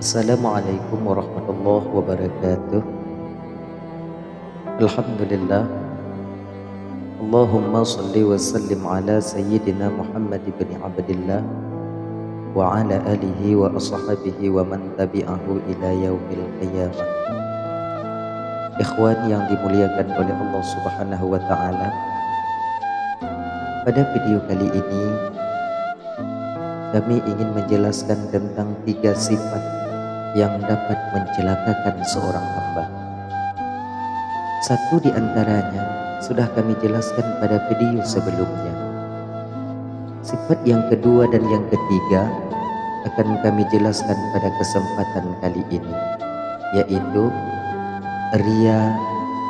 Assalamualaikum warahmatullahi wabarakatuh. Alhamdulillah. Allahumma salli wa sallim ala sayyidina Muhammad ibn Abdillah wa ala alihi wa ashabihi wa man tabi'ahu ila yaumil qiyamah. Ikhwan yang dimuliakan oleh Allah Subhanahu wa taala, pada video kali ini kami ingin menjelaskan tentang 3 sifat yang dapat mencelakakan seorang hamba. Satu di antaranya sudah kami jelaskan pada video sebelumnya. Sifat yang kedua dan yang ketiga akan kami jelaskan pada kesempatan kali ini, yaitu riya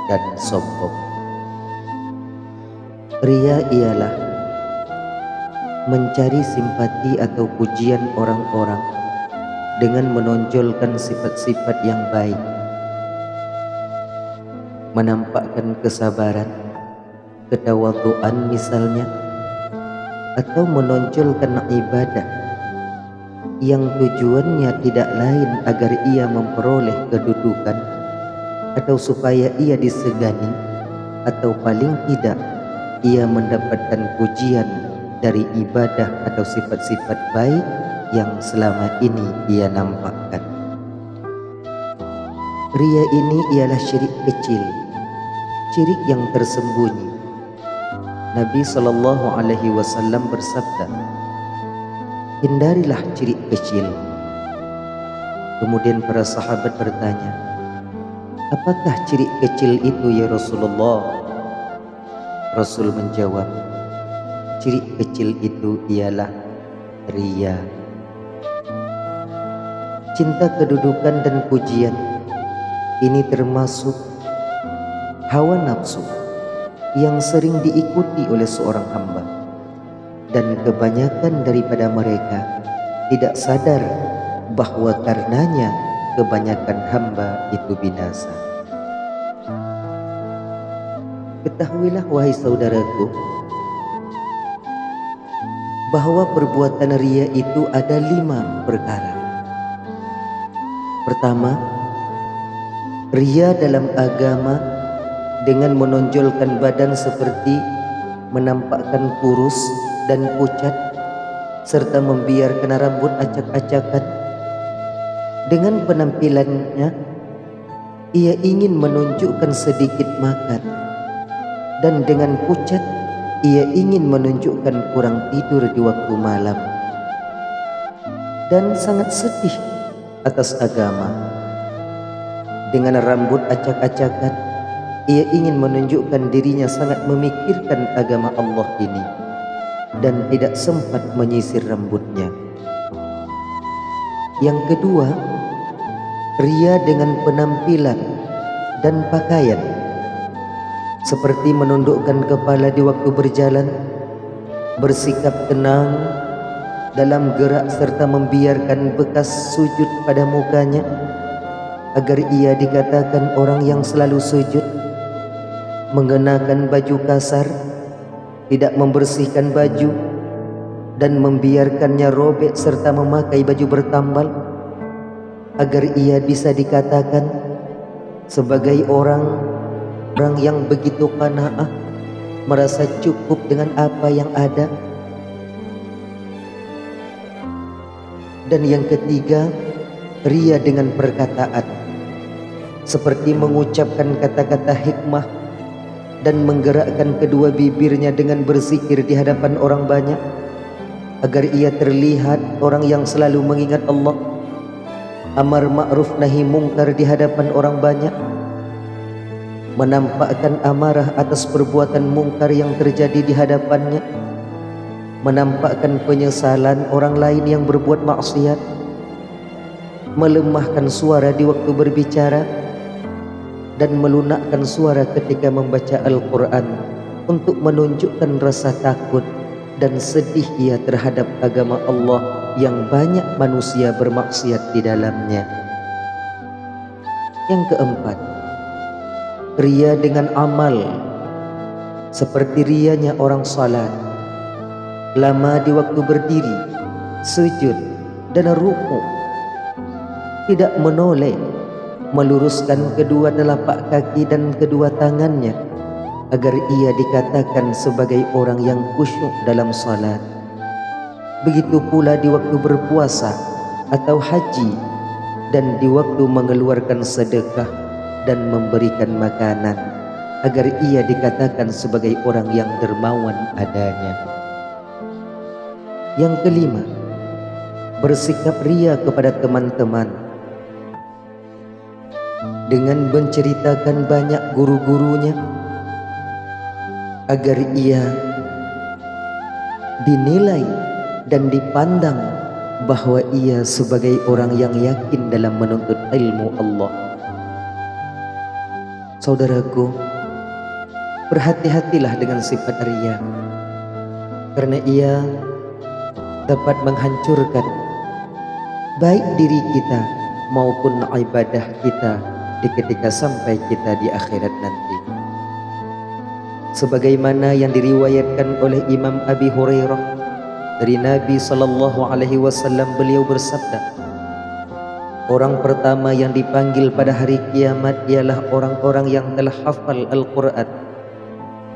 dan sombong. Riya ialah mencari simpati atau pujian orang-orang dengan menonjolkan sifat-sifat yang baik, menampakkan kesabaran, ketawaduan misalnya, atau menonjolkan ibadah yang tujuannya tidak lain agar ia memperoleh kedudukan atau supaya ia disegani, atau paling tidak ia mendapatkan pujian dari ibadah atau sifat-sifat baik yang selama ini ia nampakkan. Riya ini ialah syirik kecil, syirik yang tersembunyi. Nabi SAW bersabda, hindarilah syirik kecil. Kemudian para sahabat bertanya, apakah syirik kecil itu ya Rasulullah? Rasul menjawab, syirik kecil itu ialah riya. Cinta kedudukan dan pujian ini termasuk hawa nafsu yang sering diikuti oleh seorang hamba, dan kebanyakan daripada mereka tidak sadar bahwa karenanya kebanyakan hamba itu binasa. Ketahuilah wahai saudaraku, bahwa perbuatan riya itu ada 5 perkara. Pertama, riya dalam agama dengan menonjolkan badan seperti menampakkan kurus dan pucat serta membiarkan rambut acak-acakan. Dengan penampilannya ia ingin menunjukkan sedikit makan, dan dengan pucat ia ingin menunjukkan kurang tidur di waktu malam, dan sangat sedih atas agama. Dengan rambut acak-acakan ia ingin menunjukkan dirinya sangat memikirkan agama Allah ini dan tidak sempat menyisir rambutnya. Yang kedua, riya dengan penampilan dan pakaian, seperti menundukkan kepala di waktu berjalan, bersikap tenang dalam gerak serta membiarkan bekas sujud pada mukanya agar ia dikatakan orang yang selalu sujud, mengenakan baju kasar, tidak membersihkan baju dan membiarkannya robek serta memakai baju bertambal agar ia bisa dikatakan sebagai orang yang begitu qanaah, merasa cukup dengan apa yang ada. Dan yang ketiga, riya dengan perkataan, seperti mengucapkan kata-kata hikmah dan menggerakkan kedua bibirnya dengan berzikir di hadapan orang banyak agar ia terlihat orang yang selalu mengingat Allah, amar ma'ruf nahi mungkar di hadapan orang banyak, menampakkan amarah atas perbuatan mungkar yang terjadi di hadapannya, menampakkan penyesalan orang lain yang berbuat maksiat, melemahkan suara di waktu berbicara, dan melunakkan suara ketika membaca Al-Quran untuk menunjukkan rasa takut dan sedih ia terhadap agama Allah yang banyak manusia bermaksiat di dalamnya. Yang keempat, riya dengan amal, seperti riyanya orang salat, lama di waktu berdiri, sujud, dan ruku, tidak menoleh, meluruskan kedua telapak kaki dan kedua tangannya agar ia dikatakan sebagai orang yang khusyuk dalam salat. Begitu pula di waktu berpuasa atau haji dan di waktu mengeluarkan sedekah dan memberikan makanan agar ia dikatakan sebagai orang yang dermawan adanya. Yang kelima, bersikap ria kepada teman-teman dengan menceritakan banyak guru-gurunya agar ia dinilai dan dipandang bahwa ia sebagai orang yang yakin dalam menuntut ilmu Allah. Saudaraku, berhati-hatilah dengan sifat riya, karena ia dapat menghancurkan baik diri kita maupun ibadah kita di ketika sampai kita di akhirat nanti. Sebagaimana yang diriwayatkan oleh Imam Abi Hurairah dari Nabi SAW, beliau bersabda, orang pertama yang dipanggil pada hari kiamat ialah orang-orang yang telah hafal Al-Quran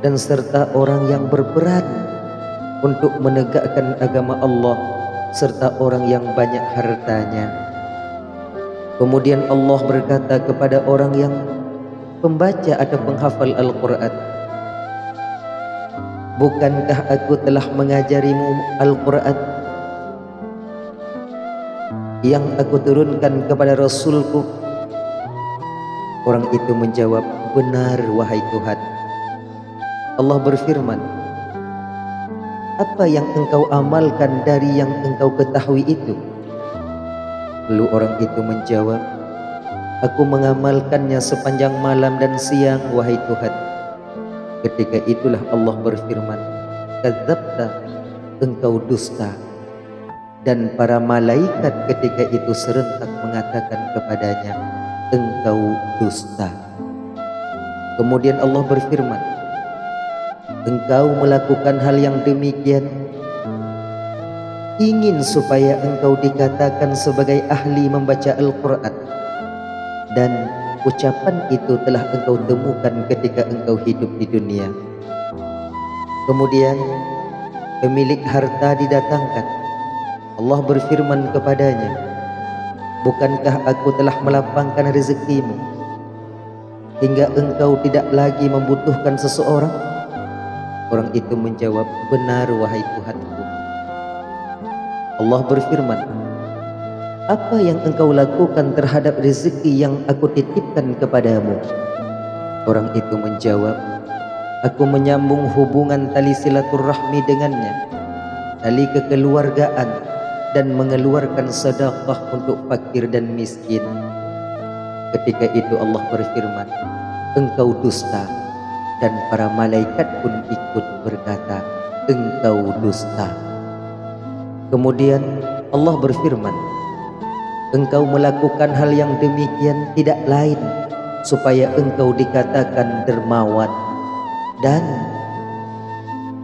dan serta orang yang berperan untuk menegakkan agama Allah serta orang yang banyak hartanya. Kemudian Allah berkata kepada orang yang pembaca atau penghafal Al-Quran, bukankah aku telah mengajarimu Al-Quran yang aku turunkan kepada Rasulku? Orang itu menjawab, benar wahai Tuhan. Allah berfirman, apa yang engkau amalkan dari yang engkau ketahui itu? Lalu orang itu menjawab, aku mengamalkannya sepanjang malam dan siang wahai Tuhan. Ketika itulah Allah berfirman, kadzabta, engkau dusta. Dan para malaikat ketika itu serentak mengatakan kepadanya, engkau dusta. Kemudian Allah berfirman, engkau melakukan hal yang demikian ingin supaya engkau dikatakan sebagai ahli membaca Al-Quran, dan ucapan itu telah engkau temukan ketika engkau hidup di dunia. Kemudian pemilik harta didatangkan. Allah berfirman kepadanya, bukankah aku telah melapangkan rezekimu hingga engkau tidak lagi membutuhkan seseorang? Orang itu menjawab, benar wahai Tuhanku. Allah berfirman, apa yang engkau lakukan terhadap rezeki yang aku titipkan kepadamu? Orang itu menjawab, aku menyambung hubungan tali silaturahmi dengannya, tali kekeluargaan, dan mengeluarkan sedekah untuk fakir dan miskin. Ketika itu Allah berfirman, engkau dusta. Dan para malaikat pun ikut berkata, engkau dusta. Kemudian Allah berfirman, engkau melakukan hal yang demikian tidak lain supaya engkau dikatakan dermawan, dan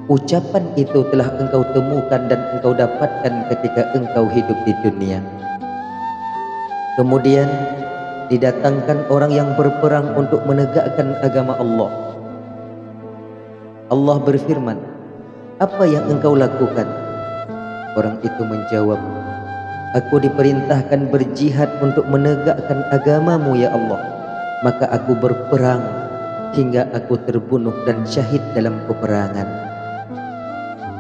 ucapan itu telah engkau temukan dan engkau dapatkan ketika engkau hidup di dunia. Kemudian didatangkan orang yang berperang untuk menegakkan agama Allah. Allah berfirman, apa yang engkau lakukan? Orang itu menjawab, aku diperintahkan berjihad untuk menegakkan agamamu ya Allah, maka aku berperang hingga aku terbunuh dan syahid dalam peperangan.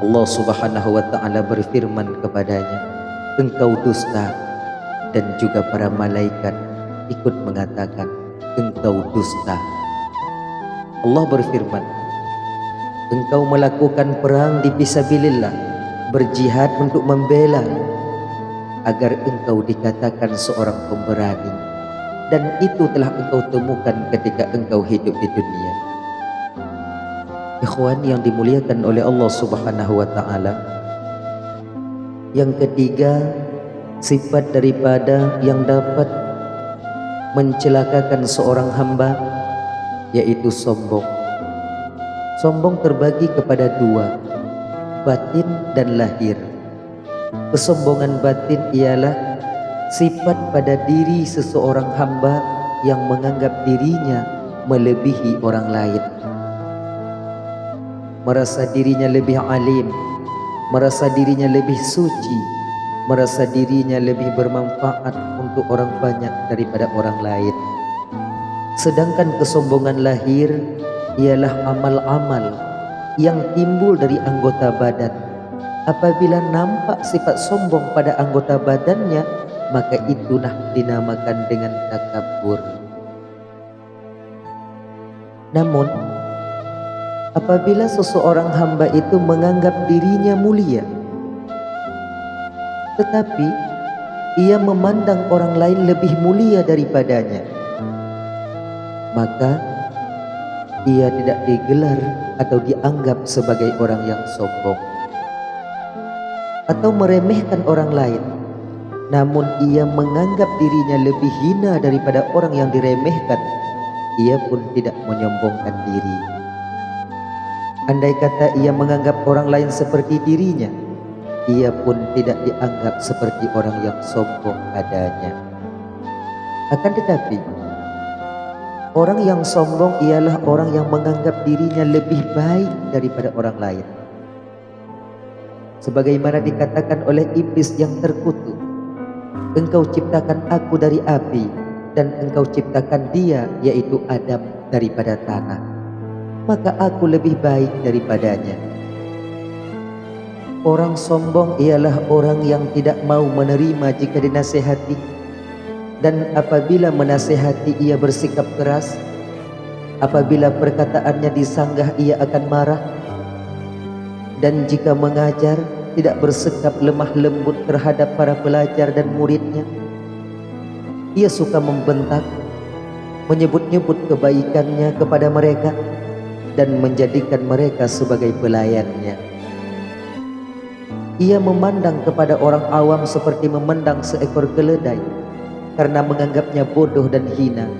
Allah Subhanahu wa ta'ala berfirman kepadanya, engkau dusta. Dan juga para malaikat ikut mengatakan, engkau dusta. Allah berfirman, engkau melakukan perang di fisabilillah, berjihad untuk membela, agar engkau dikatakan seorang pemberani, dan itu telah engkau temukan ketika engkau hidup di dunia. Ikhwan yang dimuliakan oleh Allah Subhanahu wa ta'ala, yang ketiga, sifat daripada yang dapat mencelakakan seorang hamba, yaitu sombong. Sombong terbagi kepada dua, batin dan lahir. Kesombongan batin ialah sifat pada diri seseorang hamba yang menganggap dirinya melebihi orang lain, merasa dirinya lebih alim, merasa dirinya lebih suci, merasa dirinya lebih bermanfaat untuk orang banyak daripada orang lain. Sedangkan kesombongan lahir ialah amal-amal yang timbul dari anggota badan. Apabila nampak sifat sombong pada anggota badannya, maka itulah dinamakan dengan takabur. Namun, apabila seseorang hamba itu menganggap dirinya mulia, tetapi ia memandang orang lain lebih mulia daripadanya, maka ia tidak digelar atau dianggap sebagai orang yang sombong atau meremehkan orang lain, namun ia menganggap dirinya lebih hina daripada orang yang diremehkan, ia pun tidak menyombongkan diri. Andai kata ia menganggap orang lain seperti dirinya, ia pun tidak dianggap seperti orang yang sombong adanya. Akan tetapi, orang yang sombong ialah orang yang menganggap dirinya lebih baik daripada orang lain. Sebagaimana dikatakan oleh iblis yang terkutuk, engkau ciptakan aku dari api dan engkau ciptakan dia, yaitu Adam, daripada tanah, maka aku lebih baik daripadanya. Orang sombong ialah orang yang tidak mau menerima jika dinasihati, dan apabila menasihati ia bersikap keras. Apabila perkataannya disanggah ia akan marah, dan jika mengajar tidak bersikap lemah lembut terhadap para pelajar dan muridnya. Ia suka membentak, menyebut-nyebut kebaikannya kepada mereka, dan menjadikan mereka sebagai pelayannya. Ia memandang kepada orang awam seperti memandang seekor keledai, karena menganggapnya bodoh dan hina.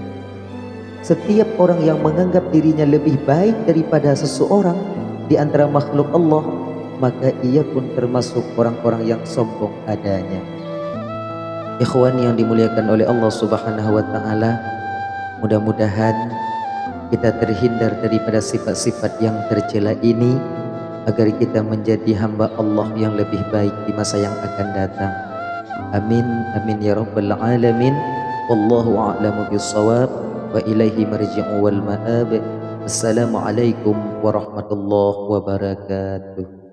Setiap orang yang menganggap dirinya lebih baik daripada seseorang di antara makhluk Allah, maka ia pun termasuk orang-orang yang sombong adanya. Ikhwan yang dimuliakan oleh Allah Subhanahu wa taala, mudah-mudahan kita terhindar daripada sifat-sifat yang tercela ini, agar kita menjadi hamba Allah yang lebih baik di masa yang akan datang. Amin amin ya rabbal alamin. Wallahu a'lamu bissawab, wa ilaihi marji'u wal ma'ab. Assalamualaikum warahmatullahi wabarakatuh.